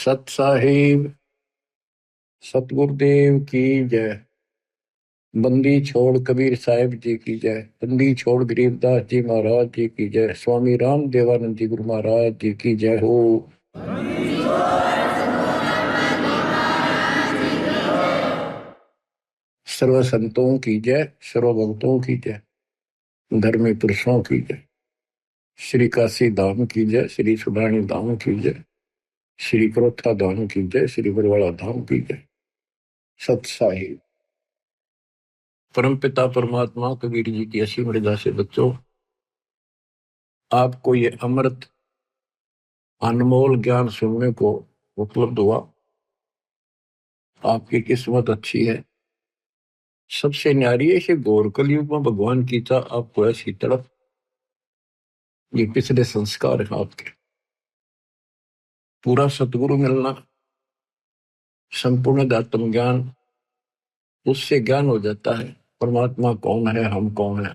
सत साहिब सतगुरुदेव की जय। बंदी छोड़ कबीर साहिब जी की जय। बंदी छोड़ गरीबदास जी महाराज जी की जय। स्वामी राम देवानंद जी गुरु महाराज जी की जय हो। सर्व संतों की जय, सर्व भक्तों की जय, धर्मी पुरुषों की जय। श्री काशी धाम की जय, श्री सुडानी धाम की जय, श्री क्रोथा धाम की जय, श्री बरवाड़ा धाम की जय। सत साहिब परमपिता परमात्मा कबीर जी की असीम मर्यादा से बच्चों, आपको ये अमृत अनमोल ज्ञान सुनने को उपलब्ध हुआ। आपकी किस्मत अच्छी है। सबसे न्यारी है इसे गौर कलयुग में भगवान की था आपको ऐसी तड़प। ये पिछले संस्कार है आपके। पूरा सतगुरु मिलना, संपूर्ण आत्म ज्ञान, उससे ज्ञान हो जाता है परमात्मा कौन है, हम कौन है।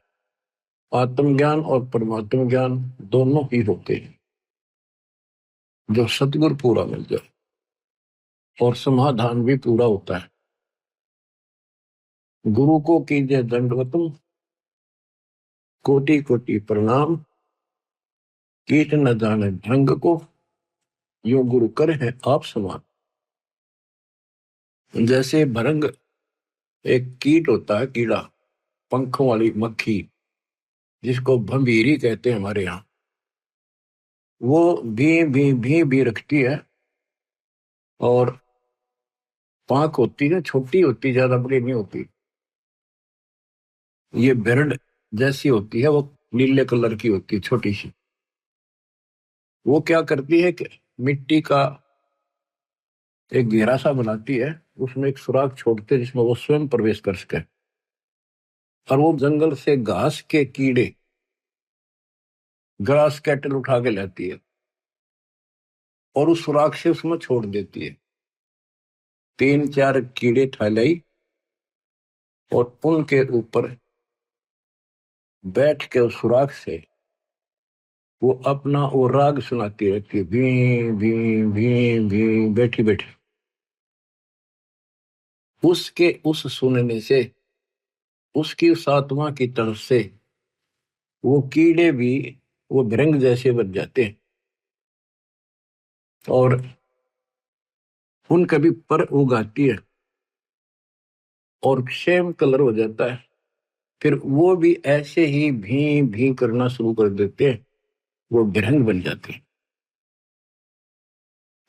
आत्मज्ञान और परमात्म ज्ञान दोनों ही होते हैं जो सतगुरु पूरा मिल जाए, और समाधान भी पूरा होता है। गुरु को कीजिए दंडवतम, कोटि कोटि प्रणाम। कीट न जाने ढंग को, यो गुरु कर है आप समान। जैसे भरंग एक कीट होता है, कीड़ा, पंखों वाली मक्खी जिसको भंभीरी कहते हैं हमारे यहाँ। वो भी रखती है और पांख होती है, छोटी होती, ज्यादा बड़ी नहीं होती। ये बिरड जैसी होती है, वो नीले कलर की होती है, छोटी सी। वो क्या करती है कि मिट्टी का एक घेरा सा बनाती है, उसमें एक सुराख छोड़ते है जिसमें वो स्वयं प्रवेश कर सके। और वो जंगल से घास के कीड़े, ग्रास कैटल उठा के लाती है और उस सुराख से उसमें छोड़ देती है। 3-4 कीड़े ठालाई और उनके ऊपर बैठ के उस सुराख से वो अपना वो राग सुनाती रहती है, भी भी भी बैठी बैठी। उसके उस सुनने से, उसकी उस आत्मा की तरफ से वो कीड़े भी वो भृंग जैसे बन जाते हैं और उनका भी पर उगाती है और सेम कलर हो जाता है। फिर वो भी ऐसे ही भी करना शुरू कर देते हैं, वो भृंग बन जाते हैं।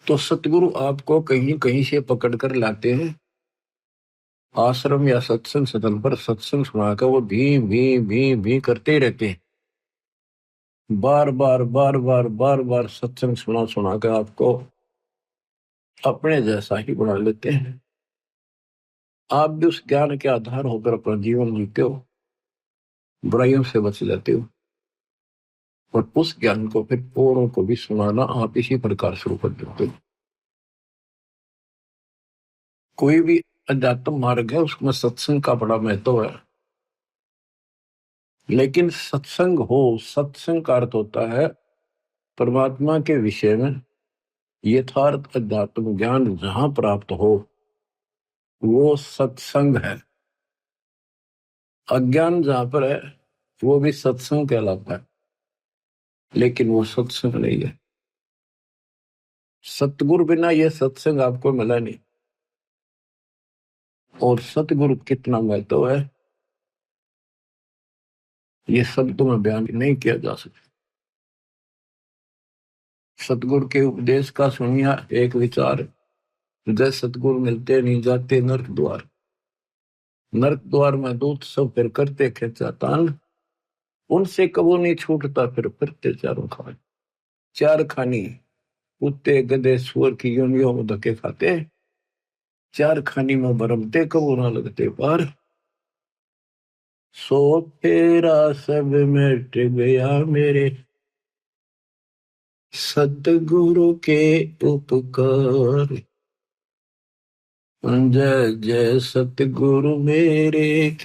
तो सतगुरु आपको कहीं कहीं से पकड़ कर लाते हैं आश्रम या सत्संग सदन पर, सत्संग सुनाकर वो भी करते ही रहते हैं। बार बार सत्संग सुना कर आपको अपने जैसा ही बना लेते हैं। आप भी उस ज्ञान के आधार होकर अपना जीवन जीते हो, बुराइयों से बच जाते हो, और उस ज्ञान को फिर औरों को भी सुनाना आप इसी प्रकार शुरू कर देते हो। कोई भी अध्यात्म मार्ग है, उसमें सत्संग का बड़ा महत्व है। लेकिन सत्संग हो, सत्संग का अर्थ होता है परमात्मा के विषय में यथार्थ अध्यात्म ज्ञान जहां प्राप्त हो, वो सत्संग है। अज्ञान जहां पर है वो भी सत्संग कहलाता है, लेकिन वो सत्संग नहीं है। सतगुरु बिना ये सत्संग आपको मिला नहीं। और सतगुरु कितना महत्व है ये शब्दों में बयान नहीं किया जा सकता। सतगुरु के उपदेश का सुनिया एक विचार, जय सतगुरु मिलते नहीं जाते नरक द्वार। नरक द्वार में दूत सब फिर करते खेचा तान, उनसे कबू नहीं छूटता फिरते चारों खान। चार खानी कुत्ते गधे सुअर की योनियों में धक्के खाते, चार खानी में भरमते कबू ना लगते पार। सो फेरा सब मिट गया मेरे, सतगुरु के उपकार। जय जय सतगुरु मेरे,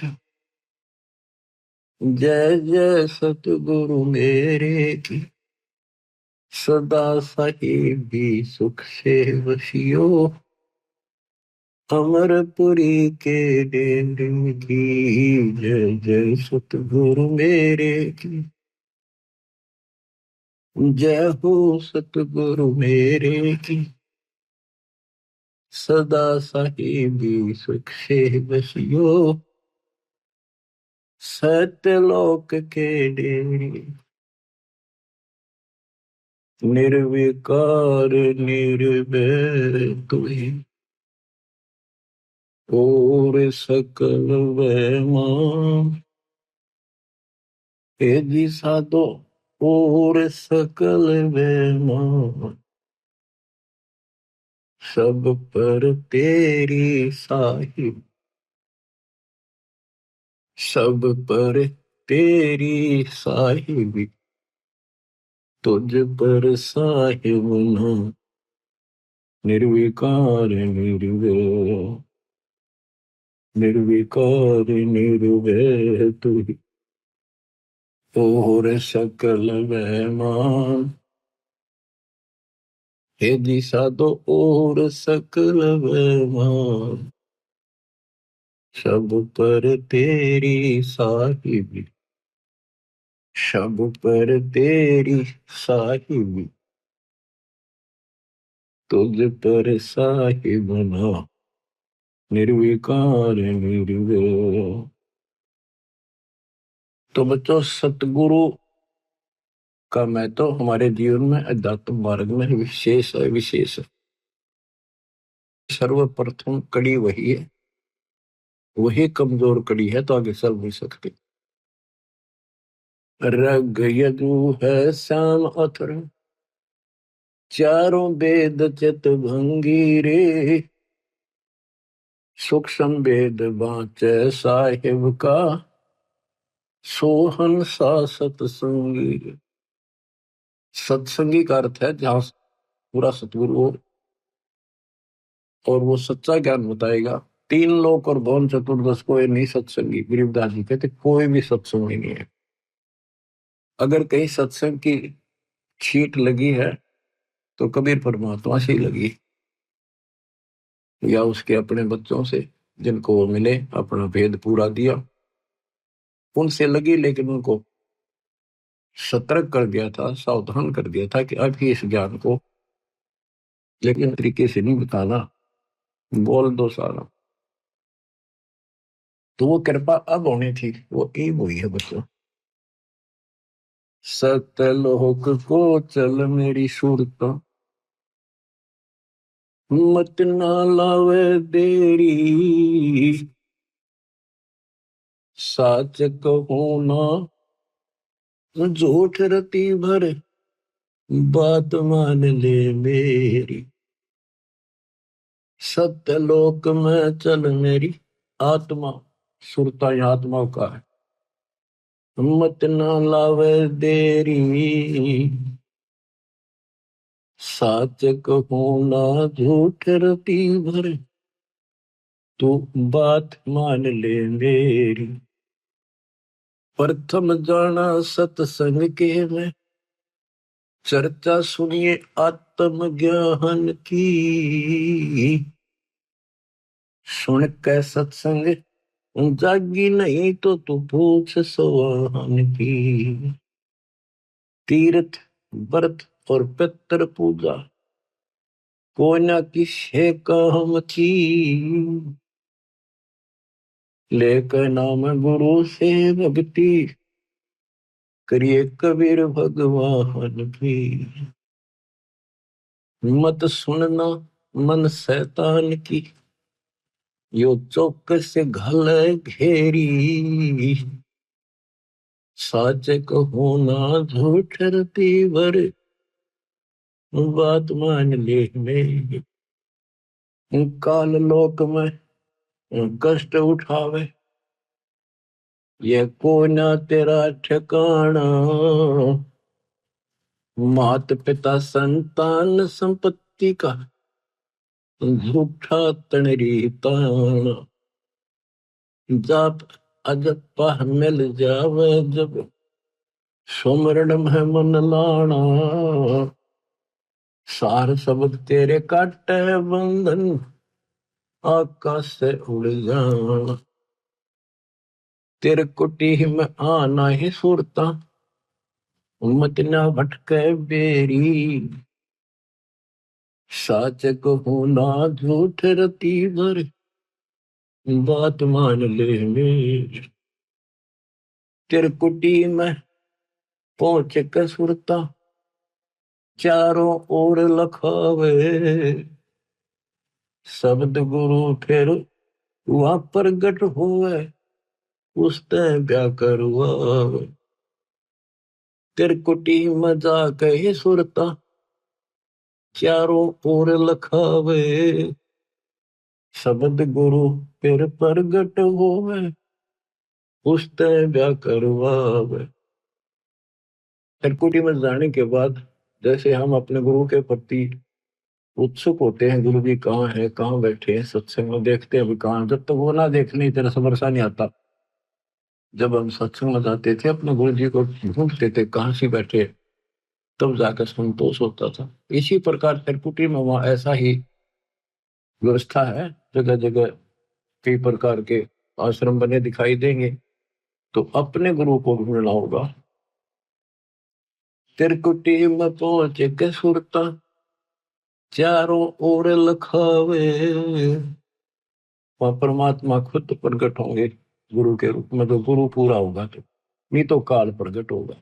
जय जय सतगुरु मेरे की। सदा साहिबी सुख से वसियो, अमरपुरी के डेरे की। जय जय सतगुरु मेरे की, जय हो सतगुरु मेरे की। सदा साहिबी सुख से बसियो, सत्यलोक के डेरे। निर्विकार निर्भय तुहि, और सकल वैमान। हे जी साधो और सकल वैमान, सब पर तेरी साहिब, सब पर तेरी साहिबी। तुझ पर साहिब ना, निर्विकार निर्भय, निर्विकार निर्भय तुहि, और सकल वैमान। हे दिशा दो और सकल वैमान, सब पर तेरी साहिबी, सब पर तेरी साहिबी। तुझ पर साहिब ना, निर्विकार निर्भय। तो बच्चों, सतगुरु का महत्व हमारे जीवन में, अध्यात्म मार्ग में विशेष है, विशेष है। सर्वप्रथम कड़ी वही है, वही कमजोर कड़ी है तो आगे चल नहीं सकते। रग यजु है श्याम अथर, चारों वेद चित भंगी रे। सूक्ष्म वेद बाँचे साहिब का, सोहन सा सतसंगी। सत्संगी का अर्थ है जहां पूरा सतगुरु हो और वो सच्चा ज्ञान बताएगा। तीन लोक और भवन चतुर्दश कोई नहीं सत्संगी। गरीबदास जी कहते कोई भी सत्संगी नहीं है। अगर कहीं सत्संग की छीट लगी है तो कबीर परमात्मा से ही लगी, या उसके अपने बच्चों से जिनको वो मिले, अपना भेद पूरा दिया, उनसे लगी। लेकिन उनको सतर्क कर दिया था, सावधान कर दिया था कि अब ही इस ज्ञान को लेकिन तरीके से नहीं बताना, बोल दो सारा। तो वो कृपा अब होनी थी, वो एक हुई है बच्चों। सतलोक को चल मेरी सूरत, मत ना लावे देरी। साच कहूं ना झूठ रति भर, बात मान ले मेरी। सत्यलोक में चल मेरी आत्मा, सुरता आत्मा का है। मत ना लावे देरी, साच कहूं ना झूठ रति भर, तू बात मान ले मेरी। प्रथम जाना सत्संग के में, चर्चा सुनिए आत्म ज्ञान की। सुन के सत्संग जागी नहीं तो तू पूछ सवाहन की। तीर्थ व्रत और पितृ पूजा को न किसे काम की। लेकर नाम गुरु से भक्ति, करिए कबीर भगवान की। मत सुनना मन शैतान की, यो चौकस से घल घेरी। साच कहो ना झूठ रति भर, बात मान ले मेरी। काल लोक में कष्ट उठावे, ये को ना तेरा ठिकाना। मात पिता संतान संपत्ति का, झूठा तणरी ताना। जाप अजपा मिल जावे जब, सुमरण में मन लाना। सार शब्द तेरे काटे बंधन, आकाश से उड़ जाना। तेरे कुटी में आना ही सुरता, मत ना भटके बेरी। साच कहूँ ना झूठ रती भर, बात मान ले मेरी। तेरे कुटी में पहुंच के सुरता, चारों ओर लखावे। शब्द गुरु फिर वहां प्रगट होवे, उसते ब्या करवावे। तेरे कुटी में जाके ही सुरता, चारों ओर लखावे। शब्द गुरु फिर प्रगट होवे, उसते ब्या करवावे। त्रिकुटी में जाने के बाद जैसे हम अपने गुरु के प्रति उत्सुक होते हैं, गुरु जी कहाँ है, कहाँ बैठे हैं, सत्संग में देखते हैं अभी कहाँ। जब तक वो ना देखने तेरा समरसा नहीं आता। जब हम सत्संग में जाते थे अपने गुरु जी को ढूंढते थे कहाँ से बैठे, तब जाकर संतोष होता था। इसी प्रकार त्रिकुटी में वहां ऐसा ही व्यवस्था है, जगह जगह कई प्रकार के आश्रम बने दिखाई देंगे। तो अपने गुरु को ढूंढना होगा। त्रिकुटी में पहुंच के सुरता, चारों ओर लखावे। वहां परमात्मा खुद प्रकट होंगे गुरु के रूप में। तो गुरु पूरा होगा तो, नहीं तो काल प्रकट होगा।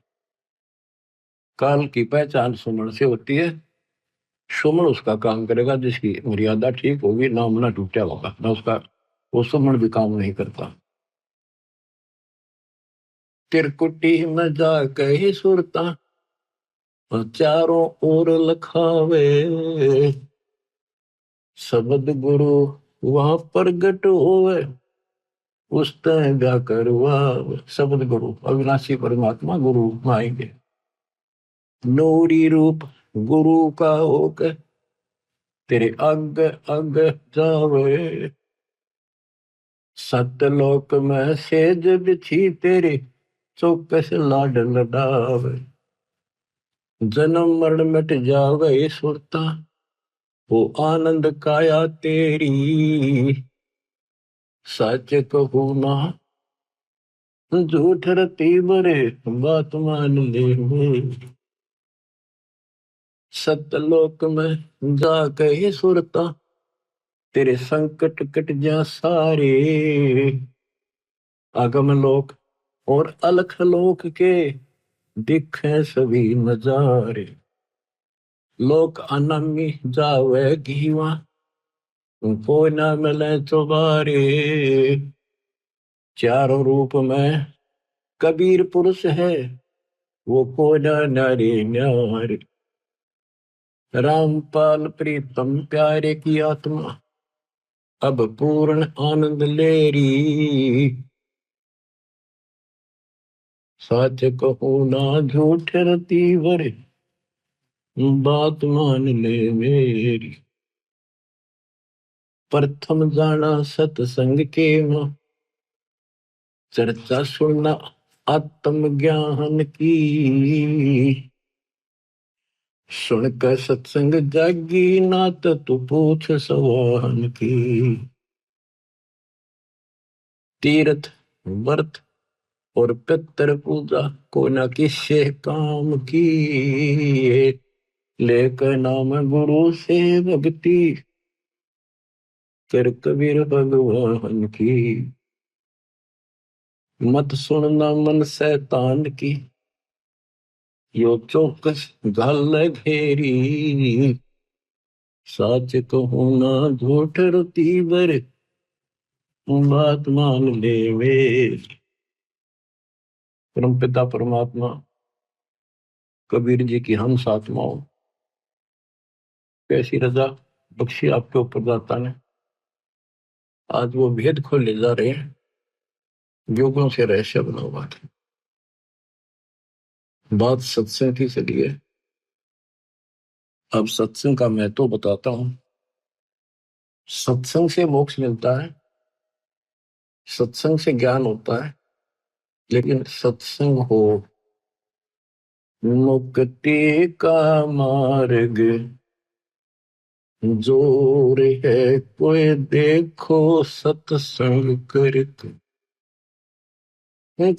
काल की पहचान सुमन से होती है। सुमन उसका काम करेगा जिसकी मर्यादा ठीक होगी, नाम ना टूटा होगा ना उसका, वो सुमन भी काम नहीं करता। तिरकुटी में जाके ही सुरता, चारों ओर लखावे। शब्द गुरु वहां प्रगट होवे, उसते ब्या करवा। शब्द गुरु अविनाशी परमात्मा गुरु में आएंगे। नूरी रूप गुरु का होकर तेरे अग अग जावे। सतलोक में सेज बिछी तेरे, चौकस लाड लडावे। जन्म मरण मिट जावे सुरता, वो आनंद काया तेरी। सच कहूँ ना झूठ रती बरे, बात मान ले मेरी। सतलोक में जाके ही सुरता, तेरे संकट कट जा सारे। आगम लोक और अलख लोक के दिखे सभी नजारे। लोक अनमी जावे घीवा, को न मिले चुबारे। चारों रूप में कबीर पुरुष है, वो को न नारी न्यारे। रामपाल प्रीतम प्यारे की आत्मा, अब पूर्ण आनंद ले री। सच कहूँ ना झूठ रती वर, बात मान ले मेरी। प्रथम जाना सत्संग के मां, चर्चा सुनना आत्म ज्ञान की। सुनकर सत्संग जागी नात, तू पूछ सवान की। तीर्थ व्रत और पितर पूजा को न किसे काम की। लेकर नाम गुरु से भक्ति, कर कबीर भगवान की। मत सुनना मन शैतान की, यो चौकस गल घेरी। सच कहूँ ना झूठ रती बर, बात मान ले वे। परम पिता परमात्मा कबीर जी की हम आत्माओं, कैसी रजा बख्शी आपके ऊपर दाता ने। आज वो भेद खोल ले जा रहे हैं, युगों से रहस्य बना हुआ था। बात सत्संग की चली है। अब सत्संग का मैं तो बताता हूं। सत्संग से मोक्ष मिलता है, सत्संग से ज्ञान होता है, लेकिन सत्संग हो मुक्ति का मार्ग, जोर है कोई देखो सत्संग करके,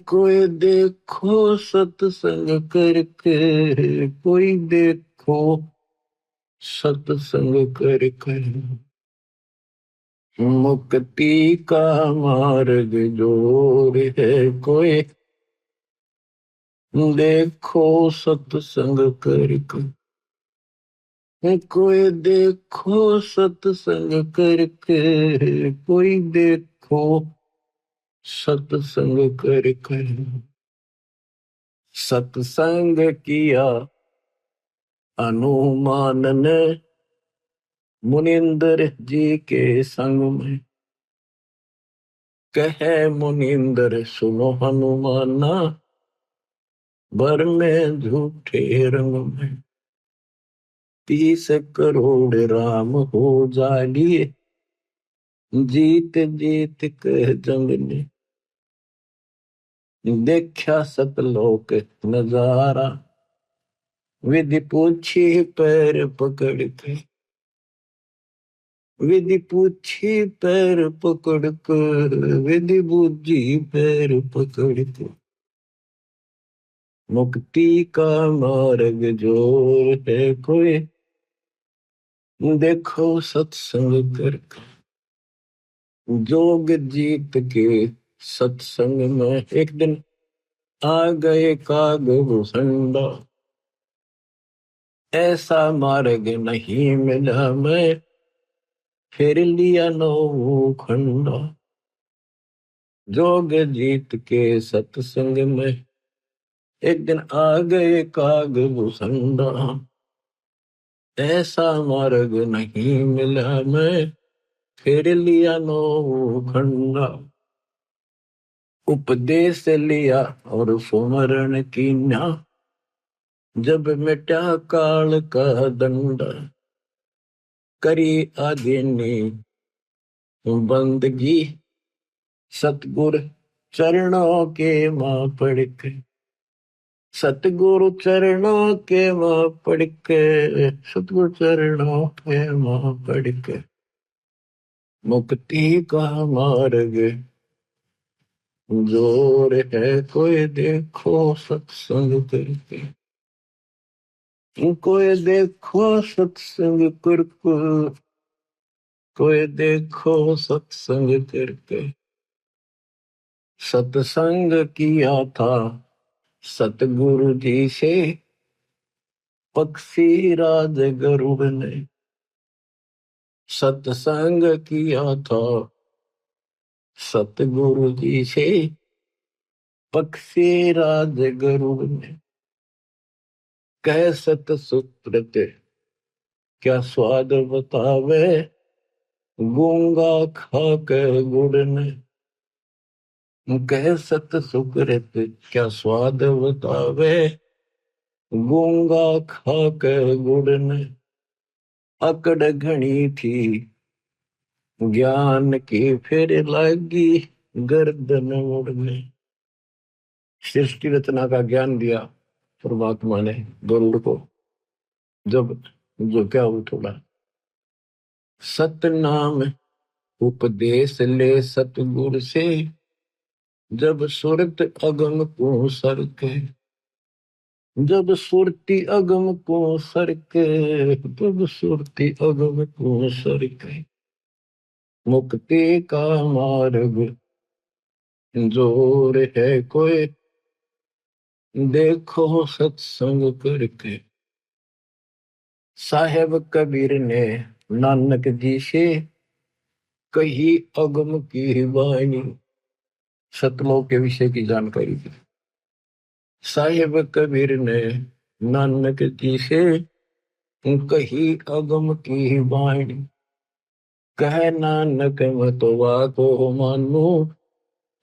कोई देखो सत्संग करके, कोई देखो सत्संग करके, मुक्ति का मार्ग जोर है कोई देखो सत्संग करके, कोई देखो सत्संग करके, कोई देखो सत्संग करके। सत्संग किया हनुमान ने मुनिंदर जी के संग में, कहे मुनिंदर सुनो हनुमाना, भर में झूठे रंग में 30 करोड़ राम हो जालिए, जीत जीत के जंग ने देखा सतलोक नजारा, विधि पूछी पैर पकड़ के, विधि पूछी पैर पकड़ कर, विधि बूझी पैर पकड़ के, मुक्ति का मार्ग जोर है कोई देखो सत्संग करके। जोग जीत के सत्संग में एक दिन आ गए काग भूषंडा, ऐसा मार्ग नहीं मिला मैं, फिर लिया नौ खंडा। जोग जीत के सत्संग में एक दिन आ गए काग भूषंडा, ऐसा मार्ग नहीं मिला मैं, फिर लिया नौ खंडा। उपदेश लिया और सुमरण कीन्या, जब मिटा काल का दंड, करी आदि बंदगी सतगुर चरणों के मां पड़ के, सतगुरु चरणों के मां पड़ के, सतगुरु चरणों के मां पड़ के, मुक्ति का मार्ग जोर है कोई देखो सत्संग करके, कोई देखो सत्संग करके, कोई देखो सत्संग करके। सत्संग किया था सतगुरु जी से, पक्षी राज गरुड़ ने, सत्संग किया था सतगुरु जी से, पक्षी राज गरुड़ ने, कह सत सुप्रत क्या स्वाद बतावे, गूंगा खा कर गुड़ ने, कह सत सुकृत क्या स्वाद बतावे, गूंगा खा कर गुड़ ने, अकड़ घनी थी ज्ञान की फिर लागी गर्दन मुड़ने। सृष्टि रचना का ज्ञान दिया परमात्मा ने गरुड़ को, जब जो क्या हो थोड़ा सतनाम उपदेश ले सतगुर से, जब सुरत अगम को सरके, जब सुरती अगम को सरके, जब सुरती अगम को सरके, मुक्ति का मार्ग जोर है कोई देखो सत्संग करके। साहेब कबीर ने नानक जी से कही अगम की वाणी, सतलोक के विषय की जानकारी दी। साहेब कबीर ने नानक जी से कही अगम की वाणी, कह नानक मतवा को मानू,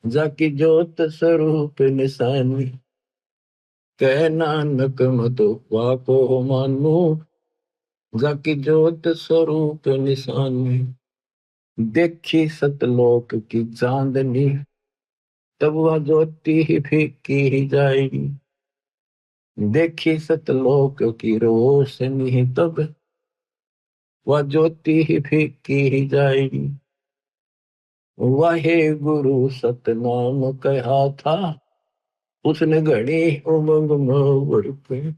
जाकी जोत स्वरूप निशानी, कह नानक मतवा को मानू, जाकी जोत स्वरूप निशानी। देखी सतलोक की चांदनी, तब वह ज्योति ही फीकी ही जाएगी। देखी सतलोक की रोशनी, तब वह ज्योति ही फीकी जाएगी। वाहे गुरु सतनाम कहा था, उसने घड़ी उमंग में भर के,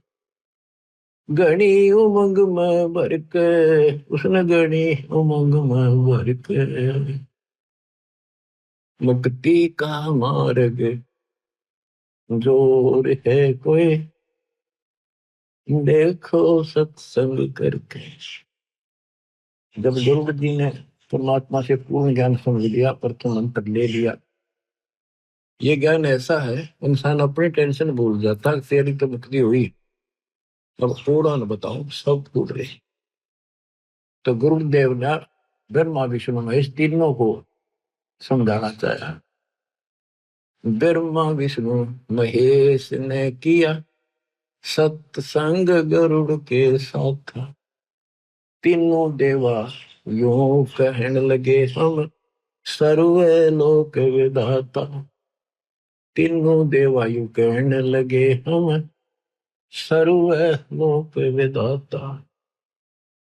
घड़ी उमंग में भर के, उसने घड़ी उमंग में भर के। मुक्ति का मार्ग जोर है कोई, देखो सत्संग करके। जब ध्रुव जी ने परमात्मा से पूर्ण ज्ञान समझ लिया, प्रथम मंत्र ले लिया, ये ज्ञान ऐसा है इंसान अपनी टेंशन भूल जाता। तेरी तो मुक्ति हुई, अब थोड़ा न बताऊं, सब भूल गए। तो गुरुदेव ने ब्रह्मा विष्णु महेश तीनों को समझाना चाहा। ब्रह्मा विष्णु महेश ने किया सत्संग गरुड़ के साथ। तीनों देवा यूं कहने लगे, हम सर्वे लोक विधाता। तीनों देवा यूं कहने लगे, हम सर्वे लोक विधाता।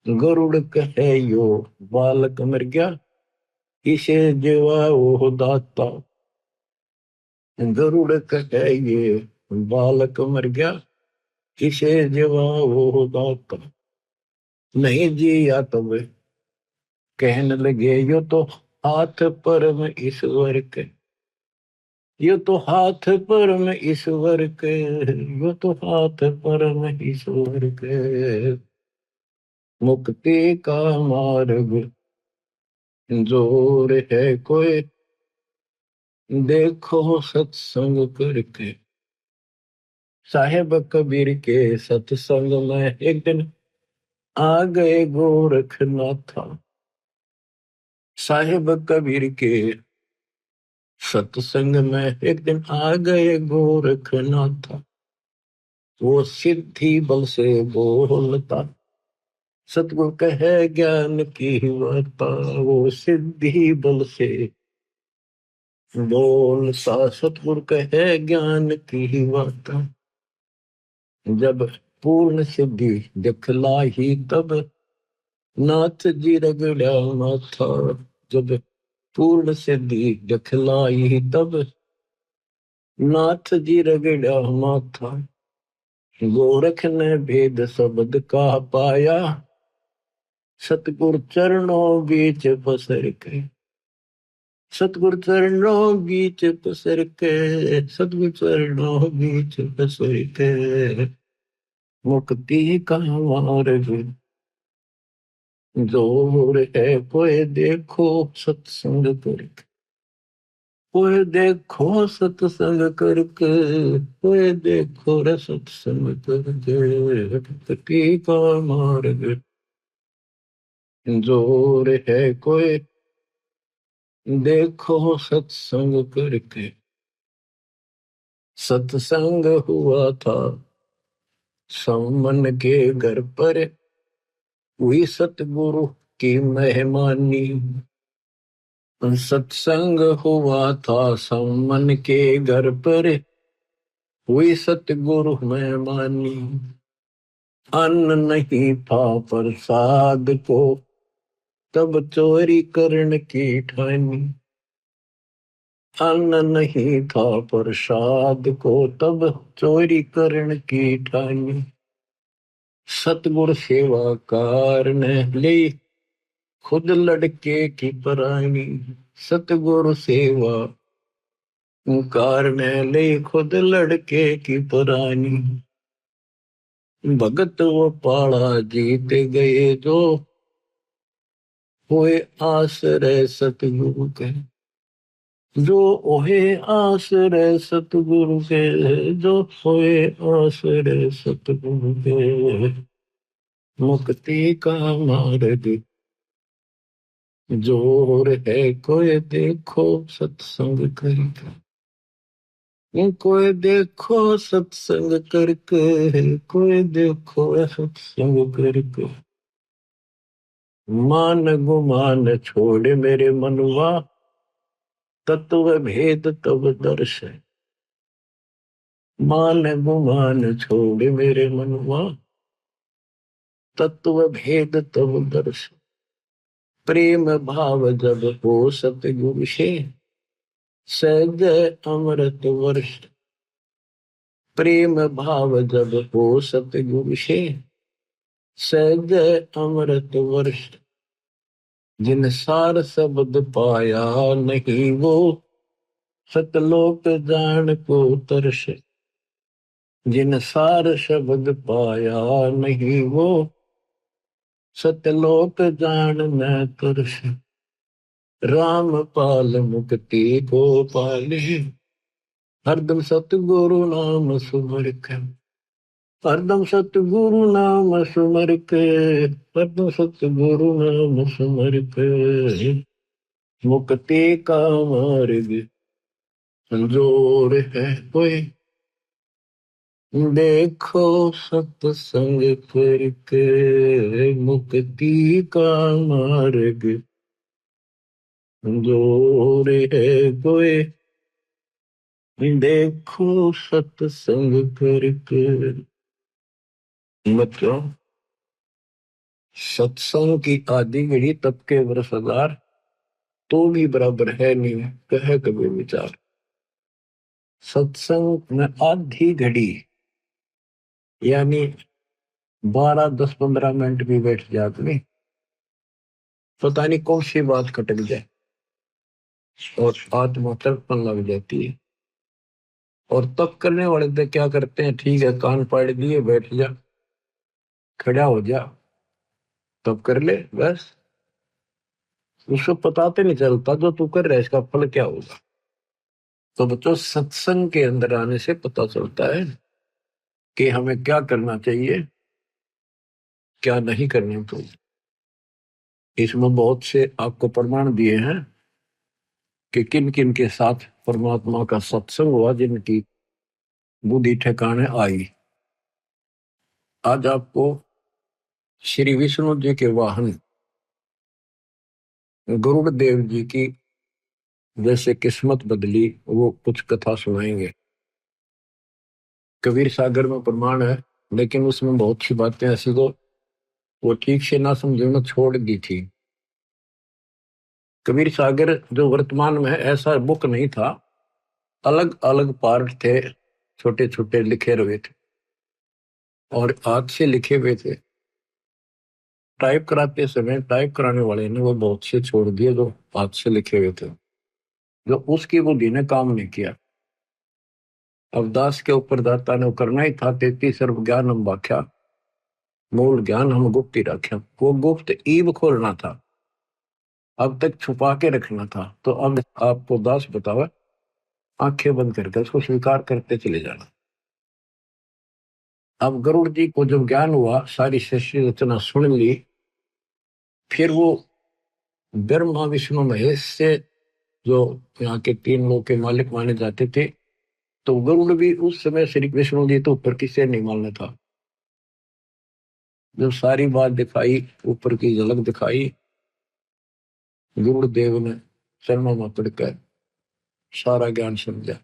गरुड़ कहे यो बालक मर गया, इसे जीवा वो दाता। गरुड़ कहे ये बालक मर गया, इसे जीवा वो दाता। नहीं जिया तब कहने लगे, यो तो हाथ परम ईश्वर के, यो तो हाथ परम ईश्वर के, यो तो हाथ परम ईश्वर के। मुक्ति का मार्ग जोर है कोई, देखो सत्संग करके। साहेब कबीर के सत्संग में एक दिन आ गए गोरखनाथ। साहेब कबीर के सत्संग में एक दिन आ गए गोरखनाथ। वो सिद्धि बल से बोलता, सतगुरु कहे ज्ञान की वार्ता। वो सिद्धि बल से बोलता, सतगुरु कहे ज्ञान की वार्ता। जब पूर्ण सिद्धि दिखलाई तब नाथ जी रगड़ा माथा। जब पूर्ण सिद्धि दिखलाई तब नाथ जी रगड़ा माथा। गोरख ने भेद शब्द का पाया, सतगुरु चरणों बीच पसर के। सतगुरु चरणों बीच पसर के, सतगुरु चरणों बीच पसर के। मुक्ति का मार्ग जोर है कोई, देखो सत्संग करके। कोई देखो सत्संग करके, कोई देखो रे सत्संग करके। मुक्ति का मार्ग जोर है कोई, देखो सत्संग करके। सत्संग हुआ था समन के घर पर, हुई सतगुरु की मेहमानी। सत्संग हुआ था समन के घर पर, हुई सतगुरु मेहमानी। अन्न नहीं था प्रसाद को, तब चोरी करन की ठानी। अन्न नहीं था प्रसाद को, तब चोरी करन की ठानी। सतगुरु सेवाकार ने ले खुद लड़के की परानी। सतगुरु सेवा कार ने ले खुद लड़के की परानी। भगत वो पाड़ा जीत गए, जो हुए आश्रय सतगुरु के। जो ओहे आश्रय सतगुरु के, जो होए आश्रय सतगुरु के। मुक्ति का मार्ग जोर है कोई, देखो सत्संग करके। कोई देखो सत्संग करके, कोई देखो सत्संग करके। मान गुमान छोड़ मेरे मनवा, तत्व भेद तब दर्श है। मान गुमान छोड़ मेरे मनवा, तत्व भेद तब दर्श, प्रेम भाव जब हो सतगुरु से, सहज अमृत वर्ष। प्रेम भाव जब हो सतगुरु से, सहज अमृत वर्ष। जिन सार शब्द पाया नहीं वो, सतलोक जान को तरस। जिन सार शब्द पाया नहीं वो, सतलोक जान न तरस। राम पाल मुक्ति को पाले, हरदम सतगुरु नाम सुमर के। हरदम सतगुरु नाम सुमर के, हरदम सतगुरु नाम सुमर के। मुक्ति का मार्ग संजोर है कोई, देखो सत्संग करके। मुक्ति का मार्ग संजोर है कोई, देखो सत्संग करके। मतलब सत्संग की आदि घड़ी तब के वर्ष 1000 तो भी बराबर है नहीं, कहे कभी विचार। सत्संग में आधी घड़ी यानी 12, 10, 15 मिनट भी बैठ जाते नहीं, पता नहीं कौन सी बात खटक जाए और आत्मा तड़पन लग जाती है। और तब करने वाले तो क्या करते हैं, ठीक है कान पाड़ दिए, बैठ जा, खड़ा हो जा, तब कर ले बस। उसको पता तो नहीं चलता जो तू कर रहा है इसका फल क्या होगा। तो बच्चों सत्संग के अंदर आने से पता चलता है कि हमें क्या करना चाहिए, क्या नहीं करना चाहिए। इसमें बहुत से आपको प्रमाण दिए हैं कि किन किन के साथ परमात्मा का सत्संग हुआ, जिनकी बुद्धि ठिकाने आई। आज आपको श्री विष्णु जी के वाहन गरुड़ देव जी की जैसे किस्मत बदली वो कुछ कथा सुनाएंगे। कबीर सागर में प्रमाण है, लेकिन उसमें बहुत सी बातें ऐसी को वो ठीक से ना समझने छोड़ दी थी। कबीर सागर जो वर्तमान में है ऐसा बुक नहीं था, अलग अलग पार्ट थे, छोटे छोटे लिखे हुए थे और हाथ से लिखे हुए थे। टाइप कराते समय टाइप कराने वाले ने वो बहुत से छोड़ दिए जो हाथ से लिखे हुए थे, जो उसकी बुद्धि ने काम नहीं किया। अब दास के ऊपर दाता ने करना ही था 33 सर्व ज्ञान हम व्याख्या, मूल ज्ञान हम गुप्त ही रख्या। वो गुप्त ईब खोलना था, अब तक छुपा के रखना था। तो अब आपको दास बतावा, आंखें बंद करके उसको स्वीकार करते चले जाना। अब गरुड़ जी को जब ज्ञान हुआ, सारी सृष्टि रचना सुन ली, फिर वो ब्रह्मा विष्णु महेश से जो यहाँ के 3 लोग के मालिक माने जाते थे, तो गरुड़ भी उस समय श्री विष्णु जी तो ऊपर किसे नहीं मानना था। जब सारी बात दिखाई, ऊपर की झलक दिखाई, गरुड़ देव ने चरणों में पड़कर सारा ज्ञान समझा।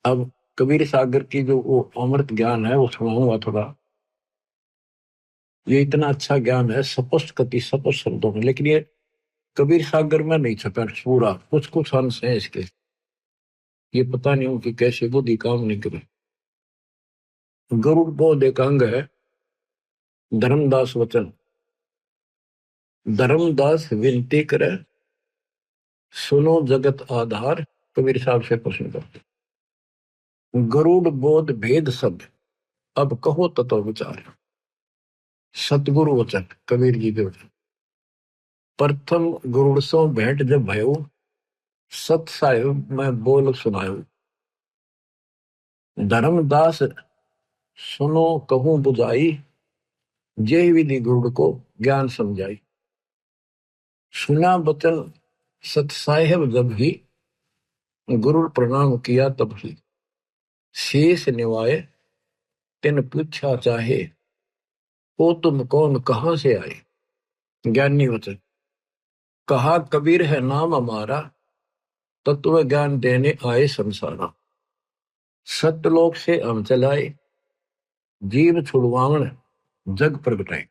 अब कबीर सागर की जो वो अमृत ज्ञान है वो सुनाऊंगा थोड़ा। ये इतना अच्छा ज्ञान है स्पष्ट कति स्पष्ट शब्दों में, लेकिन ये कबीर सागर में नहीं छपा पूरा, कुछ कुछ अंश है इसके। ये पता नहीं कि कैसे बुद्धि काम नहीं करे। गरुड़ बोध एक अंग है, धर्मदास वचन। धर्मदास विनती करे, सुनो जगत आधार। कबीर साहब से प्रश्न करते, गरुड़ बोध भेद सब, अब कहो तत्व विचार। सतगुरु वचन, कबीर जी के वचन। प्रथम गरुड़ सो भेंट जब भयो, सत साहिब मैं बोल सुनायो। धर्मदास सुनो कहूं बुझाई, जय विधि गरुड़ को ज्ञान समझाई। सुना बचन सत साहिब जब ही, गुरु प्रणाम किया तब ही। शेष निवाए तिन पूछा चाहे, ओ तुम कौन कहां से आए। ज्ञानी वचन, कहा कबीर है नाम हमारा, तत्व ज्ञान देने आए संसारा। सत्यलोक से हम चलाए, जीव छुड़वावन जग प्रगटाए।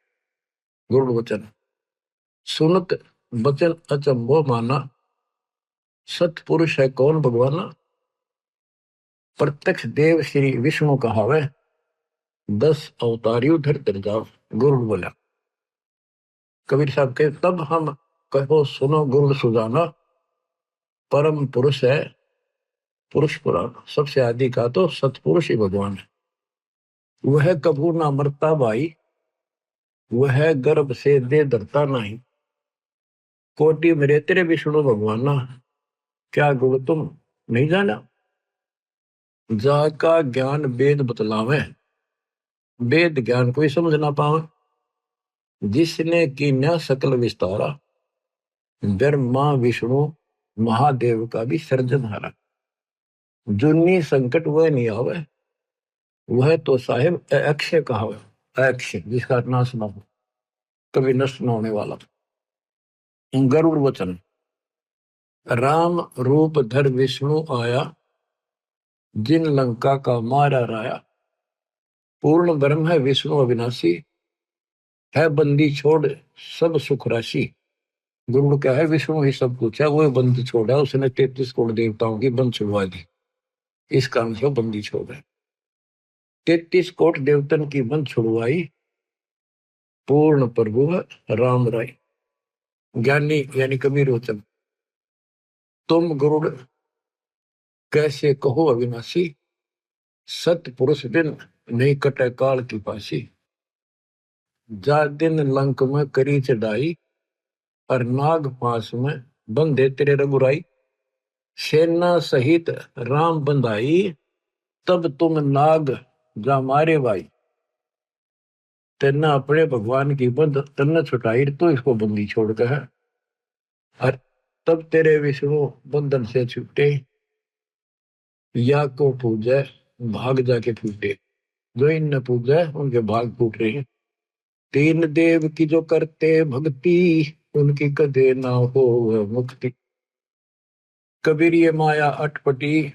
गुरु वचन सुनत बचन अचंभो माना, सतपुरुष है कौन भगवाना। प्रत्यक्ष देव श्री विष्णु कहावे, 10 अवतारियों धर जाओ। गुरु बोला। कबीर साहब के तब हम कहो सुनो गुरु सुजाना, परम पुरुष है पुरुष पुराण। सबसे आदि का तो सतपुरुष ही भगवान है। वह कभू ना मरता भाई, वह गर्भ से दे धरता नहीं। कोटि मेरे तेरे विष्णु भगवाना, क्या गुरु तुम नहीं जाना। जाका ज्ञान वेद बतलावे, वेद ज्ञान कोई समझ ना पावे। जिसने की न सकल विस्तारा, ब्रह्मा विष्णु महादेव का भी सर्जनहारा। जुन्नी संकट वह नहीं आवे, वह तो साहिब अक्षय कहावे। अक्षय जिसका नाश ना हो, कभी नष्ट न होने वाला। गरुड़ वचन राम रूप धर विष्णु आया, जिन लंका का मारा राया। पूर्ण ब्रह्म है विष्णु अविनाशी, है बंदी छोड़ सब सुख राशि। गुरु क्या है, विष्णु ही सब कुछ है, वो बंदी छोड़ा। उसने 33 करोड़ देवताओं की बंद छुड़वा दी, इस कारण से बंदी छोड़ है। 33 करोड़ देवतन की बंद छुड़वाई, पूर्ण प्रभु राम राय। ज्ञानी यानी कबीर वचन तुम गुरुड़ कैसे कहो अविनाशी। सत पुरुष बिन नहीं कटे काल की पासी। जा दिन लंक में करी चढ़ाई, और नाग पास में बंधे तेरे रघुराई। सेना सहित राम बंधाई, तब तुम नाग जा मारे भाई। तेना अपने भगवान की बंद तन्ने छुटाई, तो इसको बंदी छोड़ के है। और तब तेरे विष्णु बंधन से छूटे, या को पूजे भाग जाके फूटे। जो इन पूजे उनके भाग फूट रहे हैं। तीन देव की जो करते भक्ति, उनकी कदे ना हो मुक्ति। कबीर ये माया अटपटी,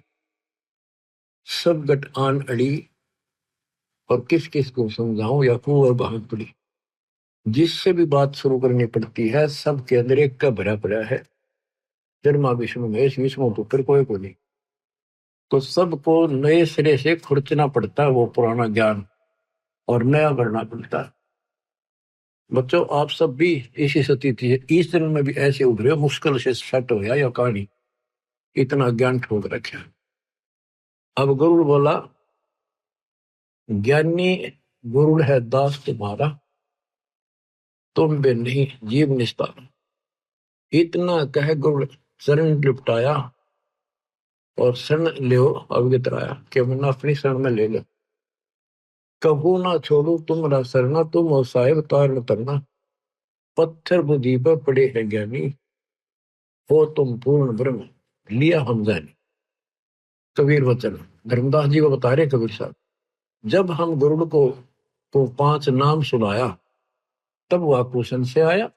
सब गट आन अड़ी। और किस किस को समझाऊं या कुंवर भाग पड़ी। जिससे भी बात शुरू करनी पड़ती है, सबके अंदर एक का भरा पड़ा है, जन्मा विष्णु महेश विष्णु तो फिर कोई को नहीं। तो सबको नए सिरे से खुरचना पड़ता है वो पुराना ज्ञान, और नया भरना पड़ता है। बच्चों आप सब भी इसी स्थिति है, इस दिन में भी ऐसे उभरे, मुश्किल से सेट हो या कहानी, इतना ज्ञान ठोक रखे। अब गरुड़ बोला, ज्ञानी गुरुड़ है दास तुम्हारा, तुम भी नहीं जीव निस्तार। इतना कह गुरुड़ शरण लिपटाया, और शरण लो अवगतराया, कि मैंने अपनी शरण में ले लो। कभू ना छोड़ू तुमरा सरना, तुम हो साहिब तारण तरना। पत्थर बुद्धि पर पड़े हैं ज्ञानी, हो तुम पूर्ण ब्रह्म लिया हम जानी। कबीर वचन धर्मदास जी को बता रहे कबीर साहब, जब हम गुरुड़ को 5 नाम सुनाया, तब वह कुशन से आया।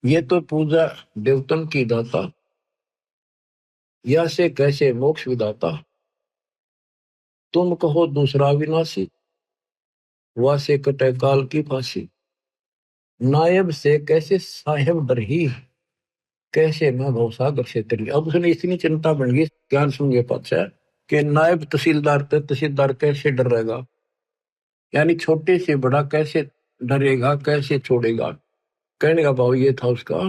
ये तो पूजा देवतन की दाता, या से कैसे मोक्ष विदाता। तुम कहो दूसरा विनाशी, वासे कटे काल की फांसी। नायब से कैसे साहेब डरही, कैसे मैं भवसागर से तरी। अब उसने इतनी चिंता बन गई ज्ञान सुन के पाचा, कि नायब तहसीलदार तहसीलदार कैसे डर रहेगा, यानी छोटे से बड़ा कैसे डरेगा, कैसे छोड़ेगा। कहने का भाव ये था उसका,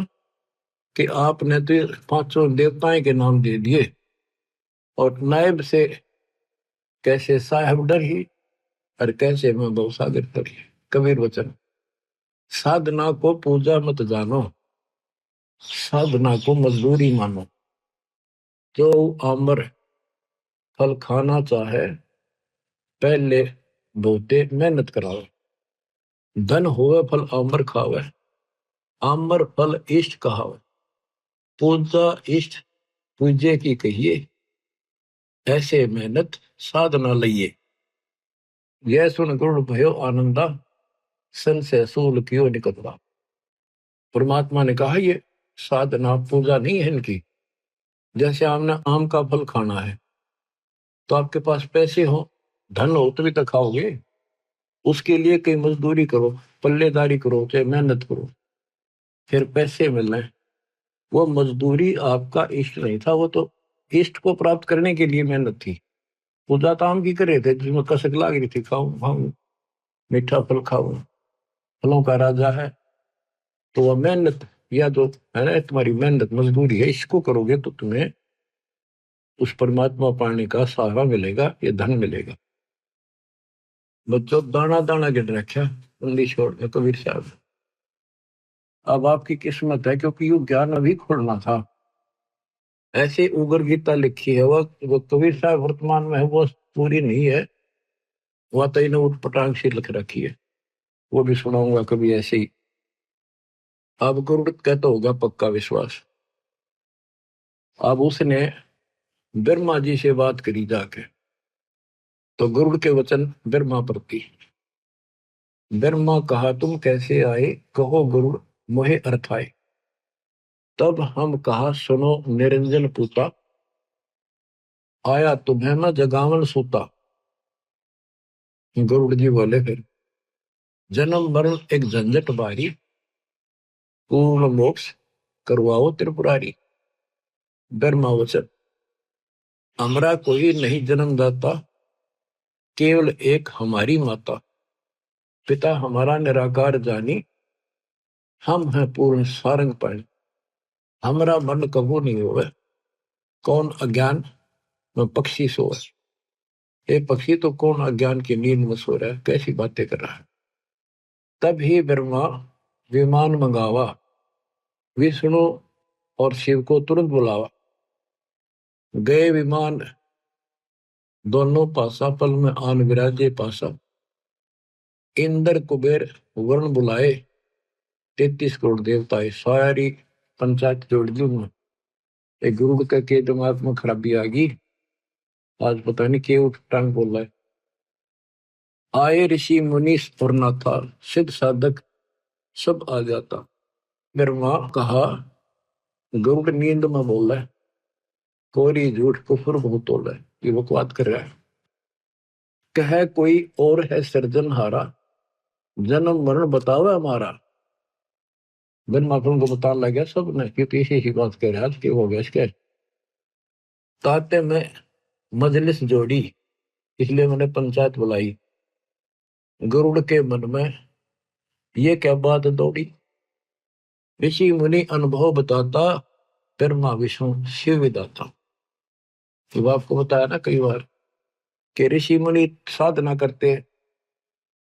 कि आपने तो 500 देवताएं के नाम दे दिए, और नायब से कैसे साहेब डर ही, और कैसे मैं भवसागर तरी। कबीर वचन साधना को पूजा मत जानो, साधना को मजदूरी मानो। जो आमर फल खाना चाहे, पहले बहुते मेहनत कराओ। धन होवे फल आमर खावे, आमर फल इष्ट कहावे। पूजा इष्ट पूजे की कहिए, ऐसे मेहनत साधना लइए। यह सुन गुरुड़ भयो आनंदा, सन से सूल कियो निकटवा। परमात्मा ने कहा ये साधना पूजा नहीं है इनकी। जैसे आपने आम का फल खाना है, तो आपके पास पैसे हो, धन हो, तभी तो खाओगे। उसके लिए कहीं मजदूरी करो, पल्लेदारी करो, चाहे मेहनत करो, फिर पैसे मिलने। वो मजदूरी आपका इष्ट नहीं था, वो तो इष्ट को प्राप्त करने के लिए मेहनत थी। पूजा तो हम की कर रहे थे जिसमें कसक लाग रही थी, खाऊं खाऊं मीठा फल खाऊं, फलों का राजा है। तो वह मेहनत या जो है ना, तुम्हारी मेहनत मजदूरी है, इसको करोगे तो तुम्हें उस परमात्मा पाने का सहारा मिलेगा, ये धन मिलेगा। बच्चों दाना दाना गिन रखा बंदी छोड़ के कबीर साहब। अब आपकी किस्मत है, क्योंकि ये ज्ञान अभी खोलना था। ऐसे उगर गीता लिखी है, वो कबीर साहब वर्तमान में है, वो पूरी नहीं है, वह तो इन्हें उठ पटांग से लिख रखी है, वो भी सुनाऊंगा कभी ऐसे ही। अब गुरु कहता होगा पक्का विश्वास। अब उसने ब्रह्मा जी से बात करी जाके, तो गुरु के वचन ब्रह्मा प्रति। ब्रह्मा कहा तुम कैसे आए, कहो गुरु मोहे अर्थ आए। तब हम कहा सुनो निरंजन पूता, आया तुम्हें मैं जगावन सूता। गुरु जी बोले फिर जन्म मरण एक झंझट बारी, पूर्ण मोक्ष करवाओ त्रिपुरारी। ब्रह्मा वचन हमरा कोई नहीं जन्मदाता, केवल एक हमारी माता। पिता हमारा निराकार जानी, हम हैं पूर्ण सारंग पाणी। हमरा मन कबू नहीं होवे, कौन अज्ञान में पक्षी सोए। ये पक्षी तो कौन अज्ञान की नींद में सो रहा है, कैसी बातें कर रहा है। तब ही ब्रह्मा विमान मंगावा, विष्णु और शिव को तुरंत बुलावा। गए विमान दोनों पासा, पल में आन विराजे पासा। इंद्र कुबेर वरुण बुलाए, 33 करोड़ देवताएं सारी पंचायत जोड़ दी उन्होंने। एक गुरु के दिमाग में खराबी आ गई, आज पता नहीं क्यों उठ टांग बोल रहा है। आए ऋषि मुनि और नाथा, सिद्ध साधक सब आ जाता। ब्रह्मा कहा गुरु नींद में बोल रहा है, कोरी झूठ कुफर बहुत तोल है, ये बकवाद कर रहा है। कह कोई और है सृजनहारा, जन्म मरण बतावे हमारा। ब्रह्मा को बता लगा सब ने कि पीछे ही बात कर रहा है, हो गया इसके। ताते में मजलिस जोड़ी, इसलिए मैंने पंचायत बुलाई। गरुड़ के मन में ये क्या बात दौड़ी, ऋषि मुनि अनुभव बताता, ब्रह्मा विष्णु शिव विदाता। तो आपको बताया ना कई बार कि ऋषि मुनि साधना करते,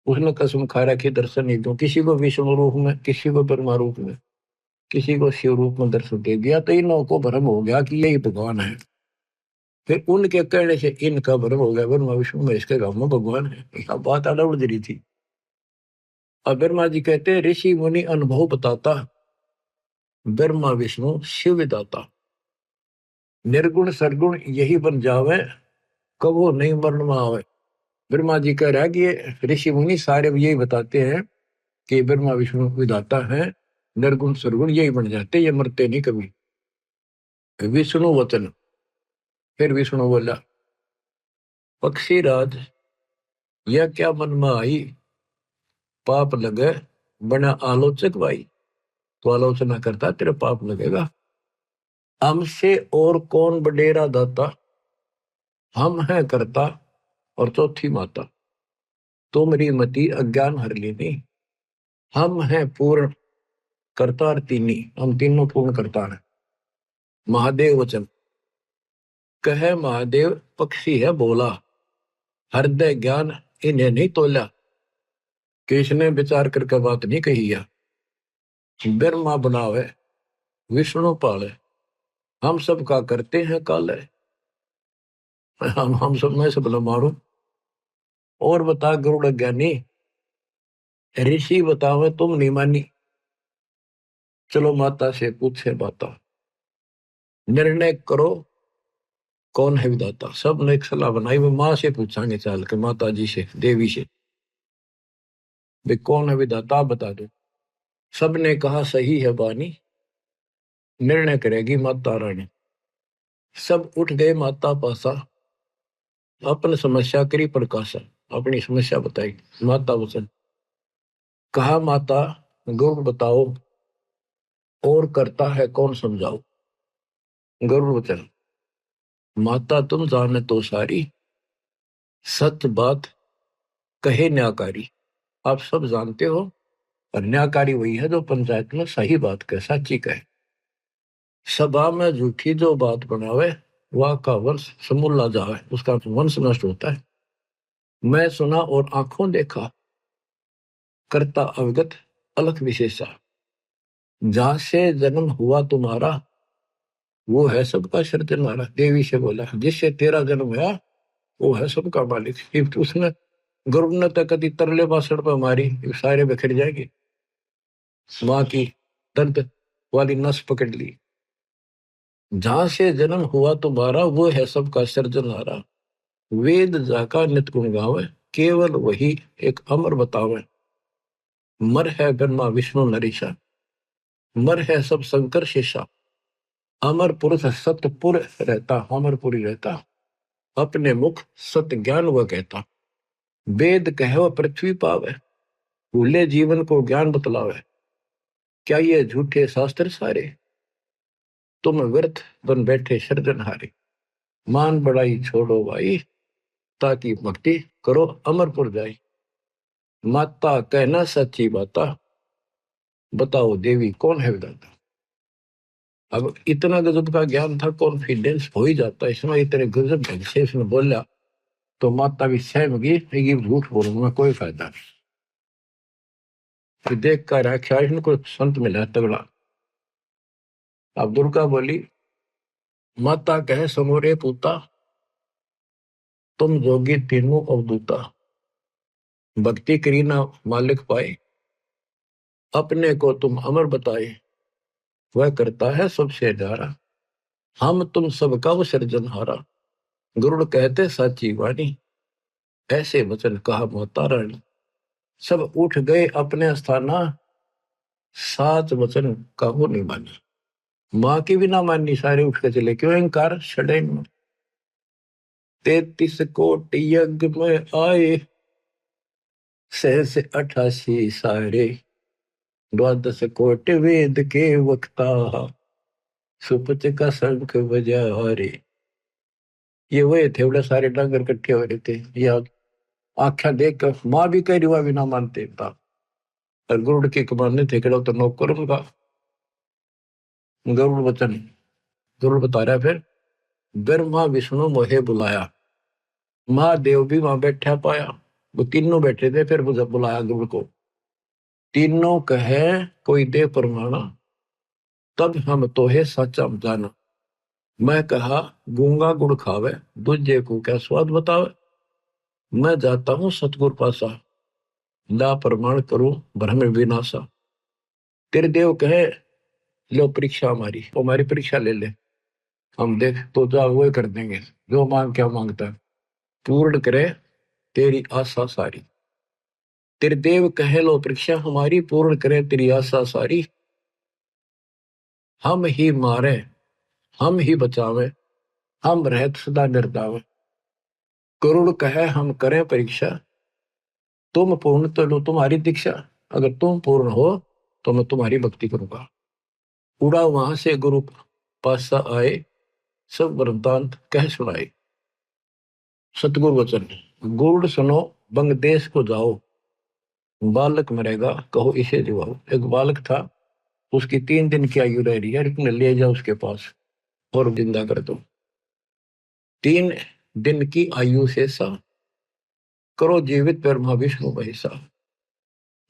उसने कसम खा रखी दर्शन नहीं दूं, किसी को विष्णु रूप में, किसी को ब्रह्मा रूप में, किसी को शिव रूप में दर्शन दे दिया, तो इन को भ्रम हो गया कि यही भगवान है। फिर उनके कहने से इनका भ्रम हो गया ब्रह्मा विष्णु में, इसके गांव में भगवान है। यह बात आड़ा उड़ रही थी। और ब्रह्मा जी कहते ऋषि मुनि अनुभव बताता, ब्रह्मा विष्णु शिव विदाता। निर्गुण सरगुण यही बन जावे, कबो नहीं मरण में आवे। ब्रह्मा जी कह रहा है कि ये ऋषि मुनि सारे यही बताते हैं कि ब्रह्मा विष्णु विधाता है, निर्गुण सरगुण यही बन जाते, ये मरते नहीं कभी। विष्णु वचन, फिर विष्णु बोला पक्षी राज यह क्या मन में आई, पाप लगे बना आलोचक भाई। तो आलोचना करता तेरे पाप लगेगा। हमसे और कौन बडेरा दाता, हम हैं करता और चौथी माता। तुमरी मति अज्ञान हर लेनी, हम हैं पूर्ण करतार तीनी, हम तीनों पूर्ण करतार है। महादेव वचन कहे महादेव पक्षी है बोला, हृदय ज्ञान इन्हें नहीं तोला। किसने विचार करके बात नहीं कही है। ब्रह्मा बनावे विष्णु पाले, हम सब का करते हैं काले। हम सब में सब न मारो। और बता गरुड़ ज्ञानी, ऋषि बतावे तुम नहीं मानी। चलो माता से पूछे बाता, निर्णय करो कौन है विधाता। सब ने एक सलाह बनाई, वो माँ से पूछांगे चाल के, माता जी से, देवी से, वे कौन है विधाता आप बता दो। सब ने कहा सही है बानी, निर्णय करेगी माता रानी। सब उठ गए माता पासा, अपन समस्या करी प्रकाशा। अपनी समस्या बताई। माता वचन कहा, माता गरुड़ बताओ और करता है कौन समझाओ। गरुड़ वचन माता तुम जाने तो सारी, सत्य बात कहे न्याकारी। आप सब जानते हो, और न्याकारी वही है जो पंचायत में सही बात कहे, सच्ची कहे। सभा में झूठी जो बात बनावे, वह का वंश समूला जावे, उसका वंश नष्ट होता है। मैं सुना और आंखों देखा, करता अवगत अलख विशेषा। जहां से जन्म हुआ तुम्हारा, वो है सबका सृजनहारा। देवी से बोला, जिससे तेरा जन्म हुआ वो है सबका मालिक। फिर उसने गरुड़ ने तो कभी तरले बासड़ पर मारी, सारे बिखर जाएंगे। माँ की दर्द वाली नस पकड़ ली। जहां से जन्म हुआ तुम्हारा, वो है सबका सृजनहारा। वेद जाका नित गुण गावे, केवल वही एक अमर बतावे। मर है ब्रह्मा विष्णु नरेशा, मर है सब शंकर शेषा। अमर पुरुष सतपुर रहता, अमरपुरी रहता। अपने मुख सत्य ज्ञान वह कहता। वेद कहो पृथ्वी पावे, भूले जीवन को ज्ञान बतलावे। क्या ये झूठे शास्त्र सारे, तुम व्यर्थ बन बैठे सृजनहारे। मान बड़ाई छोड़ो भाई, ताकि भक्ति करो अमरपुर जाई। माता कहना सच्ची बाता, बताओ देवी कौन है विधाता। अब इतना गजब का ज्ञान था, कॉन्फिडेंस हो ही जाता इसमें। इतने गजब ढंग से इसने बोला तो माता भी सहम गई, ये झूठ बोलूंगा कोई फायदा नहीं। फिर देख कर आख्या इनको संत मिला तगड़ा। अब दुर्गा बोली, माता कहे समोरे पूता, तुम जोगी तीनों अवधूता। भक्ति करी ना मालिक पाए, अपने को तुम अमर बताए। वह करता है सबसे न्यारा, हम तुम सबका वो सृजनहारा। गरुड़ कहते साची वाणी, ऐसे वचन कहा माता रानी। सब उठ गए अपने स्थाना, सात वचन कहो नहीं मानी। माँ की भी ना माननी, सारे उठ के चले। क्यों अहंकार छड़े में। 33 कोटि यज्ञ में आए, सहस 88 सारे। 12 कोटि वेद के वक्ता, सुपच का शंख बजा रे। ये वही थे, बड़े सारे डांगर इकट्ठे हो रहे थे। या आख्या देख कर माँ भी कह रही, हुआ भी ना मानते था। और गरुड़ के कमाने थे कड़ो तो नौकर उनका। गरुड़ वचन, गरुड़ बता रहा फिर, ब्रह्मा विष्णु मोहे बुलाया। महादेव भी वहां बैठा पाया, वो तीनों बैठे थे। फिर मुझे बुलाया गरुड़ को। तीनों कहे कोई दे परमाना, तब हम तो है सच्चा जाना। मैं कहा गूंगा गुड़ खावे, दूजे को क्या स्वाद बतावे। मैं जाता हूं सतगुर पासा, ला प्रमाण करूं भ्रम विनाशा। तेरे देव कहे लो परीक्षा हमारी परीक्षा ले ले। हम देख तो जा वो कर देंगे, जो मांग क्या मांगता है। पूर्ण करे तेरी आशा सारी। तेरे देव कहे लो परीक्षा हमारी, पूर्ण करे तेरी आशा सारी। हम ही मारे हम ही बचावे, हम रहत सदा निर्दावे। करुण कहे हम करें परीक्षा, तुम पूर्ण तो लो तुम्हारी दीक्षा। अगर तुम पूर्ण हो तो मैं तुम्हारी भक्ति करूंगा। उड़ा वहां से गुरु पासा आए, सब वृतांत कह सुनाए। सतगुरु वचन, गुड़ सुनो बंग देश को जाओ। बालक मरेगा कहो इसे दिवाओ। एक बालक था, उसकी 3 दिन की आयु रह रही है, इतने ले जाओ उसके पास और जिंदा कर दो। 3 दिन की आयु से सा, करो जीवित ब्रह्मा विष्णु महेशा।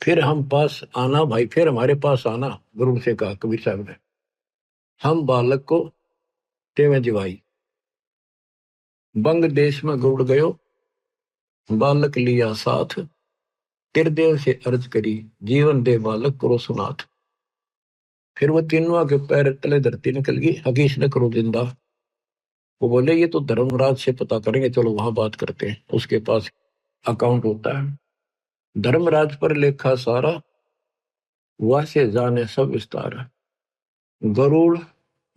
फिर हम पास आना भाई, फिर हमारे पास आना, गुरु से कहा कबीर साहब ने। हम बालक को तेवे जिवाई। बंग देश में गुड़ गयो, बालक लिया साथ। तिरदेव से अर्ज करी, जीवन दे बालक करो सुनाथ। फिर वो तीनों के पैर तले धरती निकल गई, हकीश न करो जिंदा। वो बोले ये तो धर्मराज से पता करेंगे, चलो वहां बात करते हैं, उसके पास अकाउंट होता है। धर्मराज पर लेखा सारा, वह से जाने सब विस्तार। गरुड़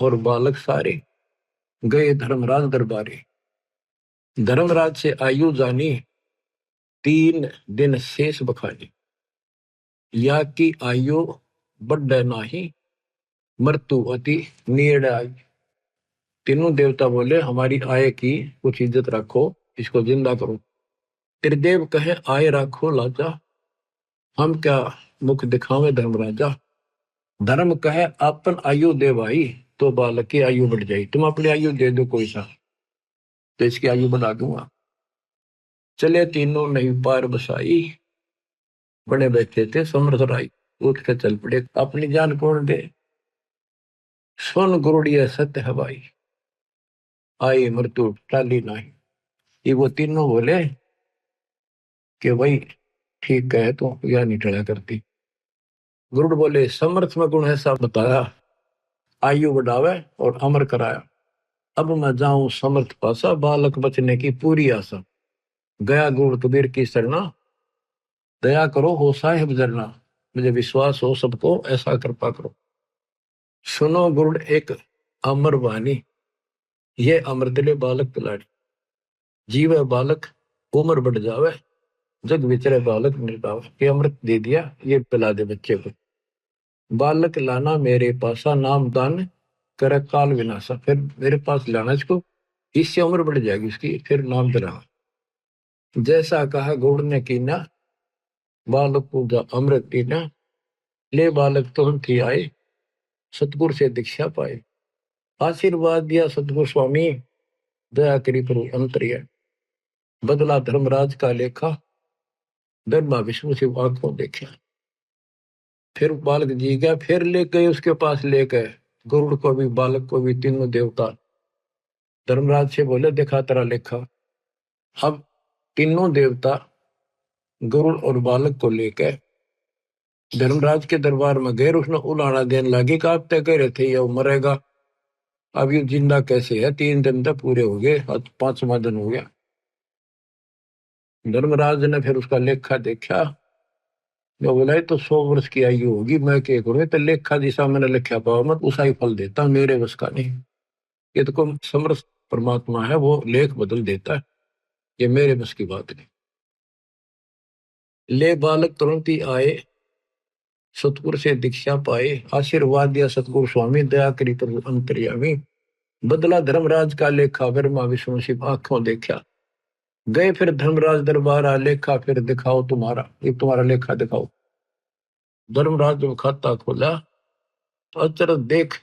और बालक सारे गए धर्मराज दरबारे। धर्मराज से आयु जानी, 3 दिन शेष बखानी, या की आयु बढ़े नाही, मृत्यु अति नेड़ आई। तीनों देवता बोले हमारी आय की कुछ इज्जत रखो, इसको जिंदा करो। त्रिदेव कहे आय राखो लाजा, हम क्या मुख दिखावे धर्मराजा। धर्म कहे अपन आयु दे भाई, तो बालक की आयु बढ़ जाएगी। तुम अपनी आयु दे दो कोई सा, तो इसकी आयु बढ़ा दूंगा। चले तीनों नहीं पार बसाई, बड़े बैठे थे समर्थ राई। उठ के चल पड़े, अपनी जान कौन दे। सुन गुरुड़िया सत्य हवाई, आई मृत्यु टाली नहीं। ये वो तीनों बोले कि भाई ठीक है, तो यह नहीं टला करती। गुरुड़ बोले समर्थ में गुण ऐसा बताया, आयु बढ़ावे और अमर कराया। अब मैं जाऊं समर्थ पासा, बालक बचने की पूरी आशा। गया गुरु कबीर की शरणा, दया करो हो साहिब जरना। मुझे विश्वास हो सबको, ऐसा कृपा करो। सुनो गुरुड़ एक अमर वाणी, ये अमृतले बालक पिलाड़ी। जीवे बालक उम्र बढ़ जावे, जग विचरे बालक निर्दावे। ये अमृत दे दिया, ये पिला दे बच्चे को। बालक लाना मेरे पासा, नाम दान कर काल विनाशा। फिर मेरे पास लाना इसको, इससे उम्र बढ़ जाएगी इसकी, फिर नाम दिलाना। जैसा कहा गुरुड़ ने कीना, बालक को अमृत पीना। ले बालक तुरंत ही आए, सतगुरु से दीक्षा पाए। आशीर्वाद दिया सतगुरु स्वामी, दया करी प्रभु अंतर्य। बदला धर्मराज का लेखा, धर्मा विष्णु से आंखों देखा। फिर बालक जी गया, फिर ले गए उसके पास, ले गए गुरुड़ को भी बालक को भी, तीनों देवता। धर्मराज से बोले देखा तेरा लेखा। अब तीनों देवता गुरुड़ और बालक को लेकर धर्मराज के दरबार में गए। उसने उलाना देने लगे कि आप तय कह रहे थे ये मरेगा, अब ये जिंदा कैसे है। 3 दिन तक पूरे हो गए, 5वां दिन हो गया। धर्मराज ने फिर उसका लेखा देखा, जो बोला तो 100 वर्ष की आयु होगी। मैं क्या करूँ, तो लेखा दिशा मैंने लिखा पाओ मत, उसा ही फल देता, मेरे बस का नहीं। ये तो कोई समर्थ परमात्मा है, वो लेख बदल देता है, ये मेरे बस की बात नहीं। ले बालक तुरंत ही आए, सतगुरु से दीक्षा पाए। आशीर्वाद दिया सतगुरु स्वामी, दया करी प्रभु अंतर्यामी। बदला धर्मराज का लेखा, ब्रह्मा विष्णु शिव आंखों देखा। गए फिर धर्मराज दरबार, लेखा फिर दिखाओ तुम्हारा, ये तुम्हारा लेखा दिखाओ। धर्मराज ने खाता खोला, अचरज देख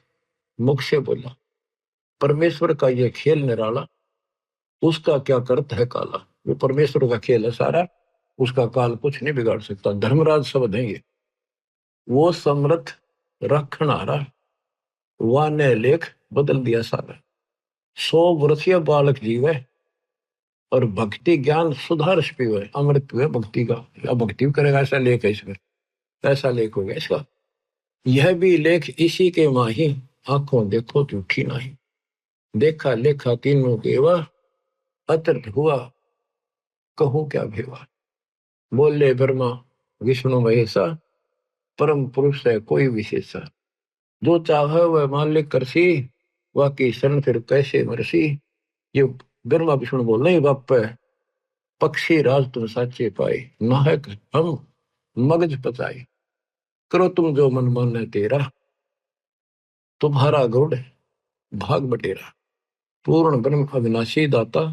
मुख से बोला, परमेश्वर का यह खेल निराला, उसका क्या करत है काला। वो परमेश्वर का खेल है सारा, उसका काल कुछ नहीं बिगाड़ सकता। धर्मराज शब्द है ये, वो समर्थ रखनारा, वह ने लेख बदल दिया सारा। 100 वर्षीय बालक जीवे और भक्ति ज्ञान सुधार पीवे, अमृत हुए भक्ति का। या भक्ति करेगा, ऐसा लेख है इसमें, ऐसा लेख हो गया इसका। यह भी लेख इसी के माही, आंखों देखो झूठी नहीं। देखा लेखा तीनों देवा, अतर्थ हुआ कहूं क्या भेवा। बोले ब्रह्मा विष्णु महेशा, परम पुरुष है कोई विशेषा। जो चाहे वह मालिक करसी, वह की शरण फिर कैसे मरसी। ये ब्रह्मा विष्णु बोल नहीं बाप, पक्षी राज तुम साचे पाए, नाहक हम मगज पचाए। करो तुम जो मन माने तेरा, तुम्हारा गुरुड़ भाग बटेरा। पूर्ण ब्रह्म अविनाशी दाता,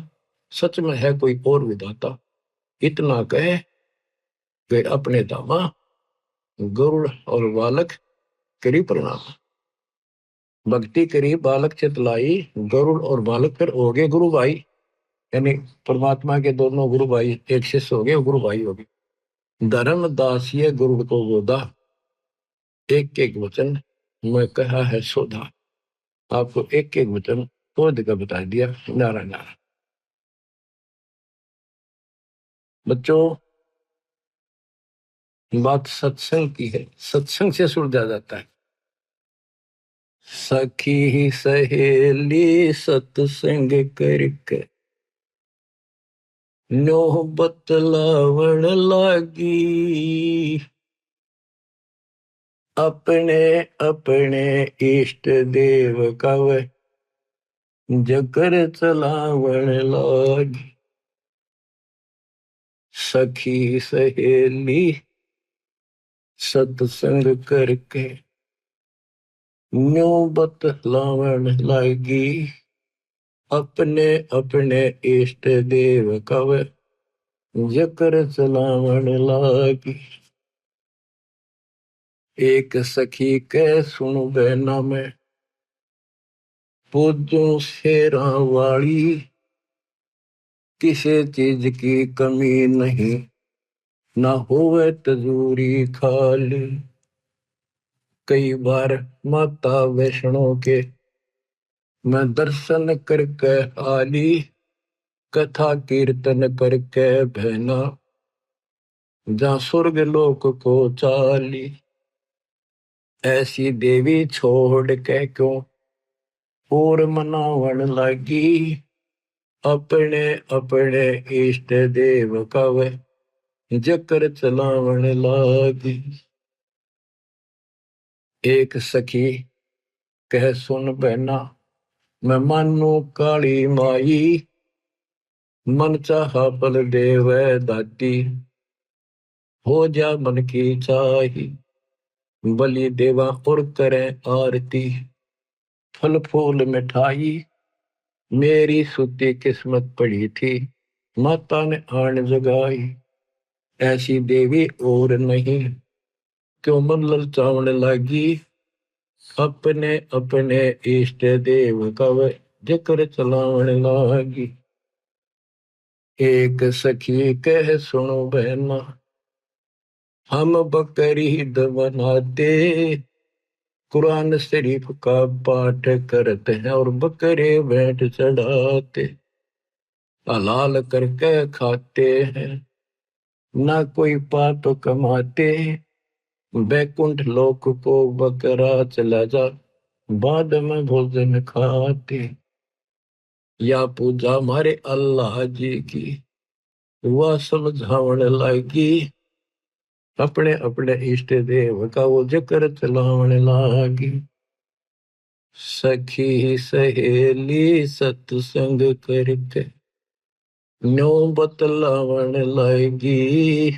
सच में है कोई और विधाता। इतना कहे गए अपने दामा, गरुड़ और बालक करी प्रणाम। भक्ति करी बालक चितलाई, गरुड़ और बालक फिर हो गए गुरु भाई। यानी परमात्मा के दोनों गुरु भाई, एक शिष्य हो गए, गुरु भाई हो गए। धर्म दास ये गुरुड़ को गोदा, एक एक वचन मैं कहा है सोधा। आपको एक एक वचन खोद का बता दिया, नारा नारा। बच्चों बात सत्संग की है, सत्संग से सुलझा जाता है। सखी सहेली सत्संग करके नो बतलावण लागी, अपने अपने इष्ट देव कव जकर चलावण लागी। सखी सहेली सत्संग करके न्यू बतलावन लागी, अपने अपने इष्ट देव कव जकर चलावन लागी। एक सखी के सुन बहना में पूजू शेरा वाली, किसी चीज की कमी नहीं, ना होवे तजूरी खाली। कई बार माता वैष्णो के मैं दर्शन करके आली, कथा कीर्तन करके बहना जहाँ स्वर्ग लोक को चाली। ऐसी देवी छोड़ के क्यों और मनावन लगी, अपने अपने इष्ट देव कव जकर चलावन लागी। एक सखी कह सुन बहना, मैं मानू काली माई, मन चाहा बल देव दाती, हो जा मन की चाही। बलि देवा और करे आरती, फल फूल मिठाई, मेरी सुती किस्मत पड़ी थी, माता ने आन जगाई। ऐसी देवी और नहीं, क्यों मन ललचावन लगी, अपने अपने इष्ट देव कव जिक्र चलावन लागी। एक सखी कह सुनो बहना, हम बकरी बनाते, कुरान शरीफ का पाठ करते हैं और बकरे भेंट चढ़ाते, हलाल करके खाते हैं, ना कोई पाप कमाते, बैकुंठ लोक को बकरा चला जा, बाद में भोजन खाते। या पूजा हमारे अल्लाह जी की, वह समझावन लागी, अपने अपने इष्ट देव का वो जिक्र चलावन लागी। सखी सहेली सत्संग करके न्यो बतलावन लागी,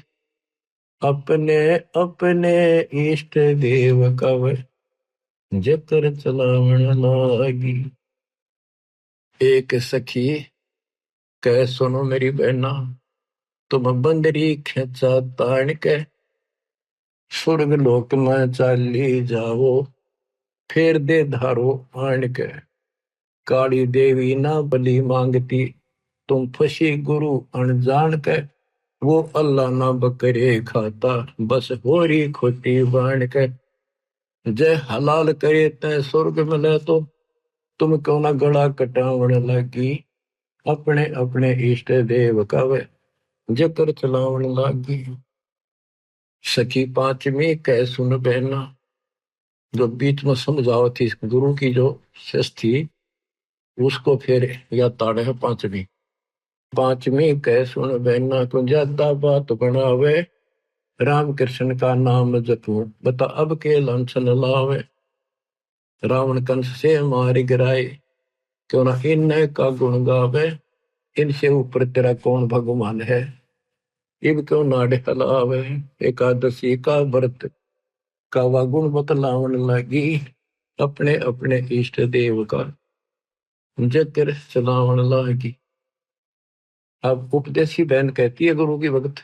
अपने अपने इष्ट देव का जिक्र चलावन लागी। एक सखी कह सुनो मेरी बहना, तुम बंदरी खेचा तान के स्वर्ग लोक में चाली जाओ, फिर दे धारो आन के। काली देवी ना बलि मांगती, तुम फसी गुरु अनजान के, वो अल्लाह ना बकरे खाता, बस होरी खोटी बाण के। जय हलाल करे तय स्वर्ग मिले, तो तुम क्यों ना गला कटावन लगी, अपने अपने इष्ट देव का वे जिक्र चलावन लागी। सखी पांचवी कह सुन बहना, जो बीच में समझाओ थी गुरु की जो शिष्य थी, उसको फिर या ताड़े है पांचवी। पांचवी कह सुन बहना, को ज्यादा बात बनावे, राम कृष्ण का नाम जपू, बता अब के लांछन लावे। रावण कंस से मारी गिराए, क्यों ना इन का गुण गावे, इनसे ऊपर तेरा कौन भगवान है, इब क्यों नाड़े हलावे। एकादशी का व्रत का वह गुण बतलावन लगी, अपने अपने इष्ट देव का जिक्र चलावन लगी। अब उपदेशी बहन कहती है गुरु की भगत,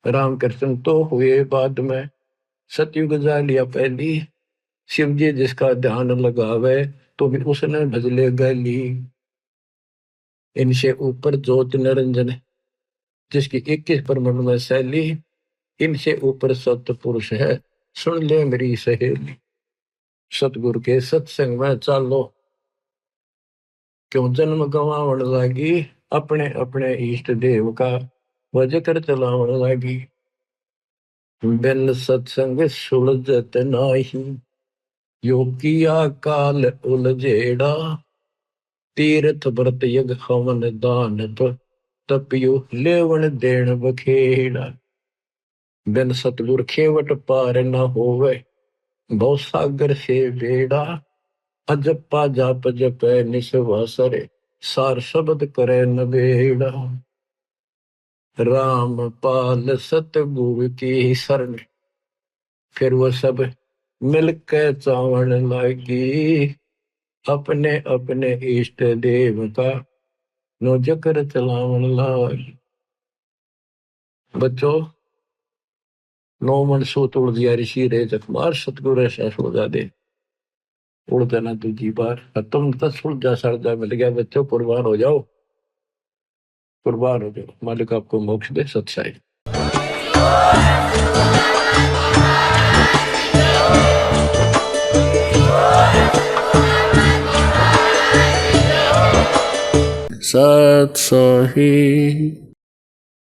रामकृष्ण तो हुए बाद में, सतयुग जा लिया पहली, शिव जी जिसका ध्यान लगावे तो भी उसने भजले गली। इनसे ऊपर ज्योति निरंजन जिसकी 21 परमाणु में शैली, इनसे ऊपर सतपुरुष है, सुन ले मेरी सहेली। सतगुरु के सत्संग में चालो, क्यों जन्म गवावन लागी, अपने अपने इष्ट देव का वह जिक्र चलावन लागी। बिन सत्संग सुलझत नाही, योगिया काल उलझेड़ा, तीर्थ व्रत यज्ञ हवन दान तपियो लेवन देन बखेड़ा। बिन सतगुर खेवट पार न होवे, भव सागर से बेड़ा, अजपा जाप जपै निसवासरे, सार शब्द करे नबेड़ा। राम पाल सतगुरु की शरण, फिर वो सब मिलकर चावण लागी, अपने अपने इष्ट देव का नो जकर चलावन लागी। बच्चों, नो मन सो तोड़ दिया ऋषि रे जखमार, सतगुरु ऐसा सोजा दे उड़ देना दूजी बार। तुम तो सुलझा सड़जा मिल गया बच्चों, कुर्बान हो जाओ, कुर्बान हो जाओ। मालिक आपको मोक्ष दे। सच्चाई। सत सोही।